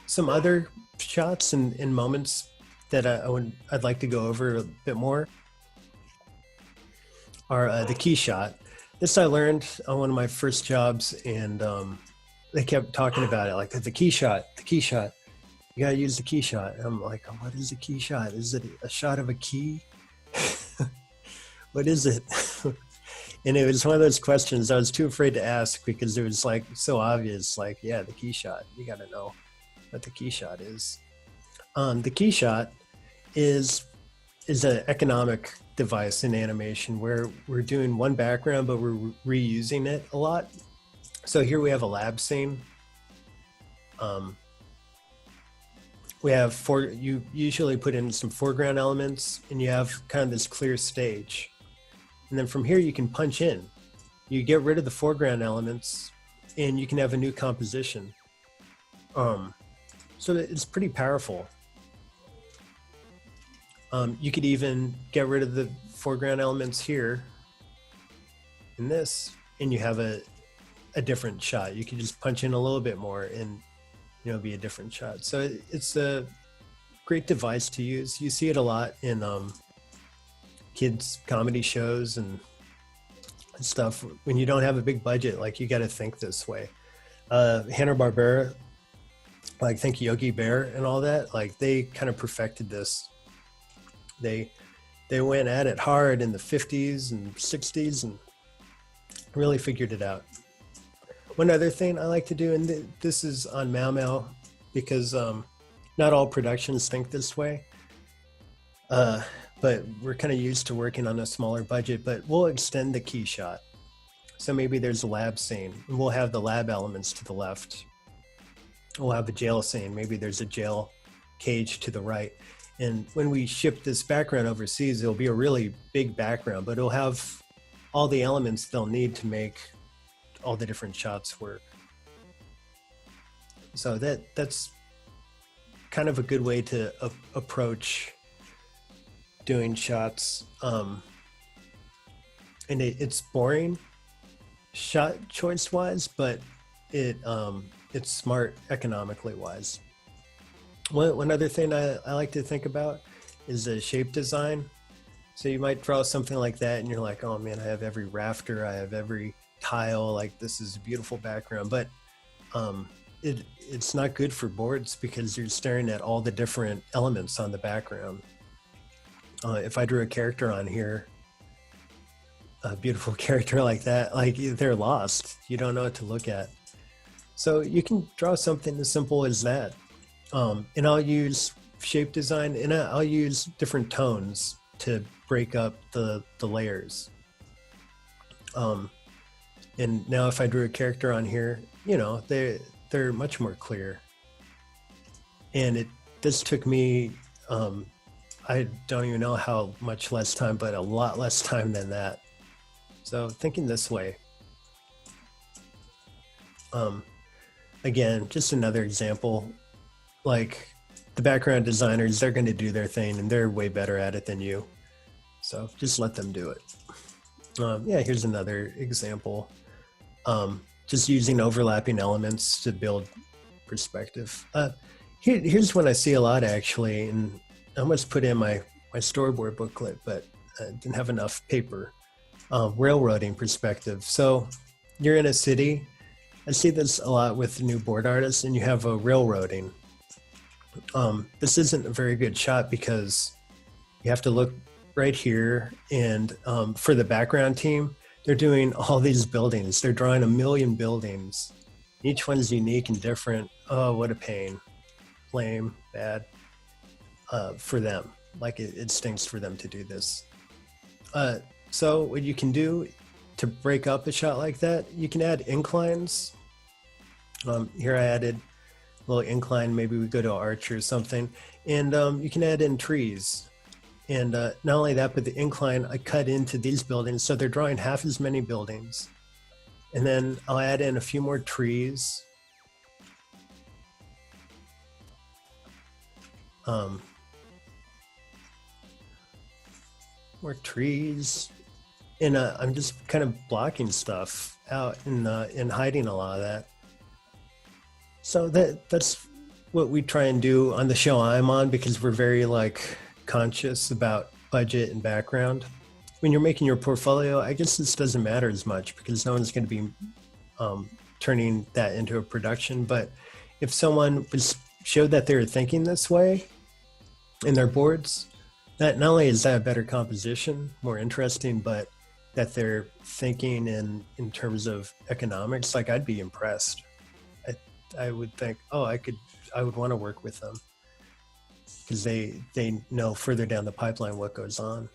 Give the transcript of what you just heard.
Some other shots and moments that I'd like to go over a bit more are the key shot. This I learned on one of my first jobs, and they kept talking about it, like the key shot, the key shot. You gotta use the key shot. And I'm like, what is a key shot? Is it a shot of a key? What is it? And it was one of those questions I was too afraid to ask because it was like so obvious. Like, yeah, the key shot. You gotta know what the key shot is. The key shot is an economic device in animation where we're doing one background, but we're reusing it a lot. So here we have a lab scene. We have you usually put in some foreground elements and you have kind of this clear stage. And then from here you can punch in. You get rid of the foreground elements and you can have a new composition. So it's pretty powerful. You could even get rid of the foreground elements here in this, and you have a different shot. You can just punch in a little bit more and be a different shot. So it's a great device to use. You see it a lot in kids comedy shows and stuff. When you don't have a big budget, like you got to think this way. Hanna-Barbera, like think Yogi Bear and all that, like they kind of perfected this. They went at it hard in the 50s and 60s and really figured it out. One other thing I like to do, and this is on Mau Mau, because not all productions think this way, but we're kind of used to working on a smaller budget, but we'll extend the key shot. So maybe there's a lab scene, and we'll have the lab elements to the left. We'll have a jail scene. Maybe there's a jail cage to the right. And when we ship this background overseas, it'll be a really big background, but it'll have all the elements they'll need to make all the different shots work. So that's kind of a good way to approach doing shots. And it's boring shot choice wise, but it's smart economically wise. One other thing I like to think about is the shape design. So you might draw something like that and you're like, oh man, I have every rafter, I have every tile, like this is a beautiful background, but it's not good for boards because you're staring at all the different elements on the background. If I drew a character on here, a beautiful character like that, like they're lost. You don't know what to look at. So you can draw something as simple as that. And I'll use shape design, and I'll use different tones to break up the layers. And now if I drew a character on here, they're much more clear. And this took me, I don't even know how much less time, but a lot less time than that. So thinking this way. Again, just another example, like the background designers, they're going to do their thing and they're way better at it than you. So just let them do it. Yeah, here's another example. Just using overlapping elements to build perspective. Here's one I see a lot actually, and I almost put in my storyboard booklet, but I didn't have enough paper. Railroading perspective. So you're in a city. I see this a lot with new board artists, and you have a railroading. This isn't a very good shot because you have to look right here, and for the background team, they're doing all these buildings. They're drawing 1 million buildings. Each one's unique and different. Oh, what a pain. Lame, bad for them. Like it stinks for them to do this. So what you can do to break up a shot like that, you can add inclines. Here I added a little incline. Maybe we go to arch or something. And you can add in trees. And not only that, but the incline, I cut into these buildings. So they're drawing half as many buildings. And then I'll add in a few more trees. More trees. And I'm just kind of blocking stuff out and hiding a lot of that. So that's what we try and do on the show I'm on, because we're very like conscious about budget and background. When you're making your portfolio, I guess this doesn't matter as much because no one's going to be turning that into a production. But if someone was showed that they were thinking this way in their boards, that not only is that a better composition, more interesting, but that they're thinking in terms of economics, like I'd be impressed. I would think, oh, I would want to work with them because they know further down the pipeline what goes on.